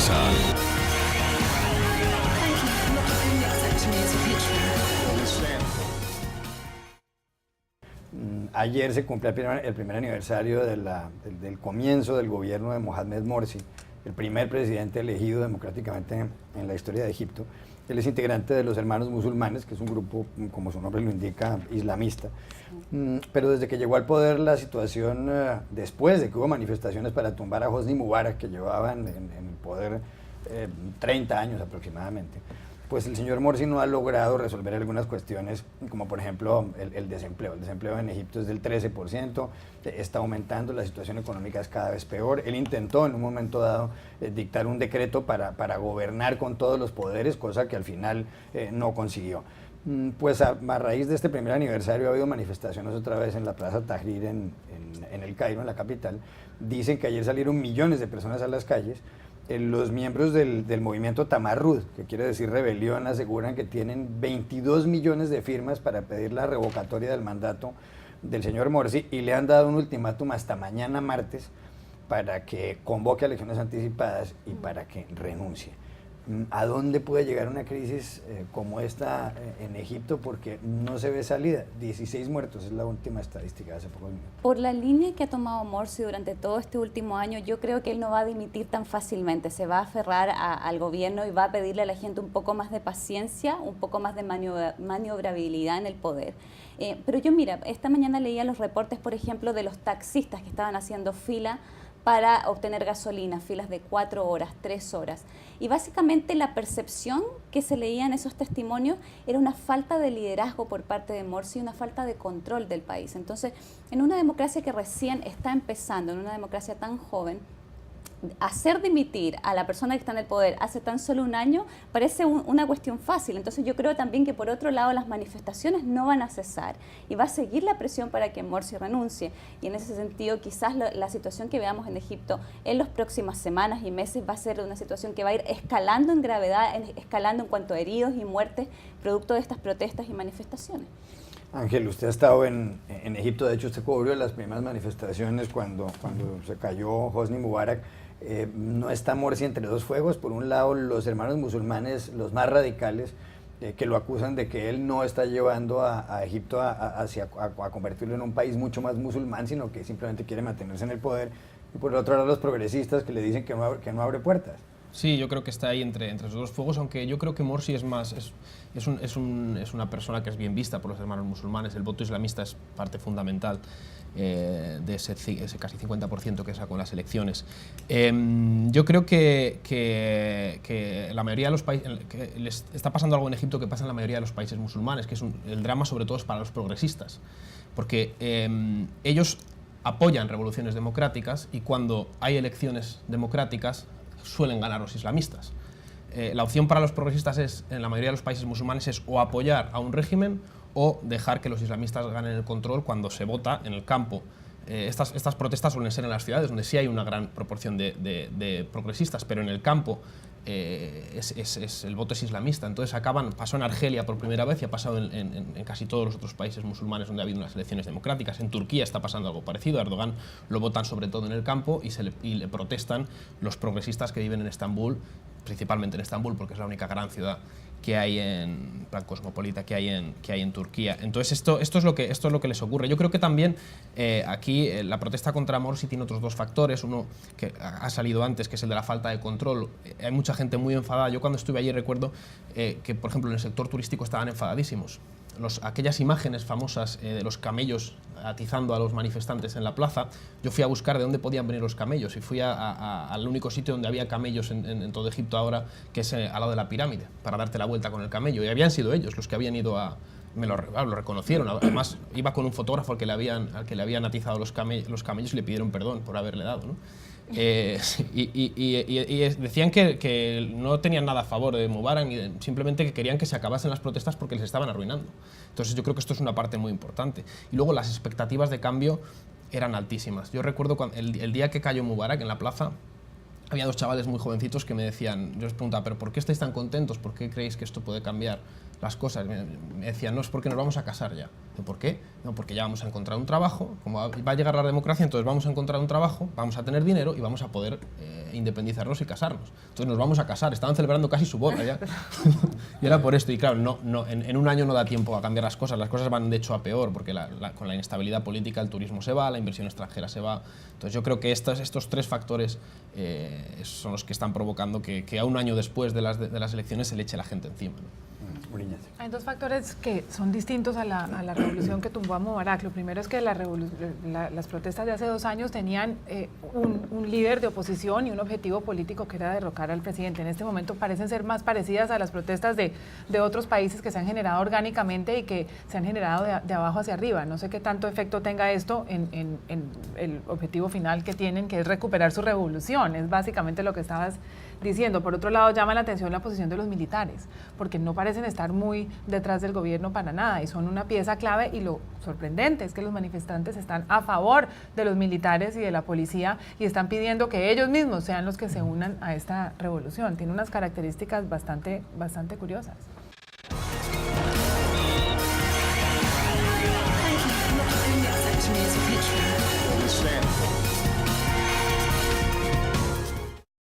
Universal. Ayer se cumple el primer aniversario del comienzo del gobierno de Mohamed Morsi, el primer presidente elegido democráticamente en la historia de Egipto. Él es integrante de los Hermanos Musulmanes, que es un grupo, como su nombre lo indica, islamista. Pero desde que llegó al poder, la situación, después de que hubo manifestaciones para tumbar a Hosni Mubarak, que llevaban en el poder 30 años aproximadamente, pues el señor Morsi no ha logrado resolver algunas cuestiones, como por ejemplo el desempleo. El desempleo en Egipto es del 13%, está aumentando, la situación económica es cada vez peor. Él intentó en un momento dado dictar un decreto para gobernar con todos los poderes, cosa que al final no consiguió. Pues a raíz de este primer aniversario ha habido manifestaciones otra vez en la Plaza Tahrir en el Cairo, en la capital. Dicen que ayer salieron millones de personas a las calles. Los miembros del movimiento Tamarrud, que quiere decir rebelión, aseguran que tienen 22 millones de firmas para pedir la revocatoria del mandato del señor Morsi y le han dado un ultimátum hasta mañana martes para que convoque a elecciones anticipadas y para que renuncie. ¿A dónde puede llegar una crisis como esta en Egipto? Porque no se ve salida. 16 muertos es la última estadística de hace poco. Por la línea que ha tomado Morsi durante todo este último año, yo creo que él no va a dimitir tan fácilmente. Se va a aferrar al gobierno y va a pedirle a la gente un poco más de paciencia, un poco más de maniobrabilidad en el poder. Pero yo, mira, esta mañana leía los reportes, por ejemplo, de los taxistas que estaban haciendo fila para obtener gasolina, filas de 4 horas, 3 horas. Y básicamente la percepción que se leía en esos testimonios era una falta de liderazgo por parte de Morsi, una falta de control del país. Entonces, en una democracia que recién está empezando, en una democracia tan joven, hacer dimitir a la persona que está en el poder hace tan solo un año parece una cuestión fácil. Entonces yo creo también que por otro lado las manifestaciones no van a cesar y va a seguir la presión para que Morsi renuncie. Y en ese sentido quizás la situación que veamos en Egipto en las próximas semanas y meses va a ser una situación que va a ir escalando en gravedad, escalando en cuanto a heridos y muertes producto de estas protestas y manifestaciones. Ángel, usted ha estado en Egipto, de hecho usted cubrió las primeras manifestaciones cuando se cayó Hosni Mubarak. No está Morsi entre dos fuegos. Por un lado, los hermanos musulmanes, los más radicales, que lo acusan de que él no está llevando a Egipto a convertirlo en un país mucho más musulmán, sino que simplemente quiere mantenerse en el poder. Y por el otro lado, los progresistas que le dicen que no abre puertas. Sí, yo creo que está ahí entre esos dos fuegos, aunque yo creo que Morsi es una persona que es bien vista por los hermanos musulmanes. El voto islamista es parte fundamental de ese casi 50% que sacó en las elecciones. Yo creo que la mayoría de los países, que les está pasando algo en Egipto que pasa en la mayoría de los países musulmanes, que es el drama sobre todo es para los progresistas, porque ellos apoyan revoluciones democráticas y cuando hay elecciones democráticas suelen ganar los islamistas. La opción para los progresistas en la mayoría de los países musulmanes es o apoyar a un régimen o dejar que los islamistas ganen el control cuando se vota en el campo. Estas protestas suelen ser en las ciudades, donde sí hay una gran proporción de progresistas, pero en el campo el voto es islamista. Entonces pasó en Argelia por primera vez y ha pasado en casi todos los otros países musulmanes donde ha habido unas elecciones democráticas. En Turquía está pasando algo parecido. A Erdogan lo votan sobre todo en el campo y le protestan los progresistas que viven en Estambul, principalmente en Estambul, porque es la única gran ciudad que hay en plan cosmopolita que hay en Turquía. Entonces esto es lo que les ocurre. Yo creo que también aquí la protesta contra Morsi tiene otros dos factores. Uno que ha salido antes, que es el de la falta de control. Hay mucha gente muy enfadada. Yo cuando estuve allí recuerdo que, por ejemplo, en el sector turístico estaban enfadadísimos. Aquellas imágenes famosas de los camellos atizando a los manifestantes en la plaza, yo fui a buscar de dónde podían venir los camellos y fui al único sitio donde había camellos en todo Egipto ahora, que es al lado de la pirámide, para darte la vuelta con el camello. Y habían sido ellos los que habían ido lo reconocieron. Además, iba con un fotógrafo al que le habían atizado los camellos y le pidieron perdón por haberle dado, ¿no? Y decían que no tenían nada a favor de Mubarak, simplemente que querían que se acabasen las protestas porque les estaban arruinando. Entonces yo creo que esto es una parte muy importante. Y luego las expectativas de cambio eran altísimas. Yo recuerdo el día que cayó Mubarak en la plaza, había dos chavales muy jovencitos que me decían, yo les preguntaba, ¿pero por qué estáis tan contentos? ¿Por qué creéis que esto puede cambiar las cosas. Me decían, no, es porque nos vamos a casar ya. ¿Por qué? No, porque ya vamos a encontrar un trabajo, como va a llegar la democracia, entonces vamos a encontrar un trabajo, vamos a tener dinero y vamos a poder independizarnos y casarnos. Entonces nos vamos a casar, estaban celebrando casi su boda ya. Y era por esto, y claro, en un año no da tiempo a cambiar las cosas van de hecho a peor, porque con la inestabilidad política el turismo se va, la inversión extranjera se va. Entonces yo creo que estos tres factores son los que están provocando que a un año después de las elecciones se le eche la gente encima, ¿no? Hay dos factores que son distintos a la revolución que tumbó a Mubarak. Lo primero es que las protestas de hace 2 años tenían un líder de oposición y un objetivo político que era derrocar al presidente. En este momento parecen ser más parecidas a las protestas de otros países que se han generado orgánicamente y que se han generado de abajo hacia arriba. No sé qué tanto efecto tenga esto en el objetivo final que tienen, que es recuperar su revolución. Es básicamente lo que estabas diciendo. Por otro lado, llama la atención la posición de los militares, porque no parecen estar muy detrás del gobierno para nada y son una pieza clave, y lo sorprendente es que los manifestantes están a favor de los militares y de la policía y están pidiendo que ellos mismos sean los que se unan a esta revolución. Tiene unas características bastante curiosas.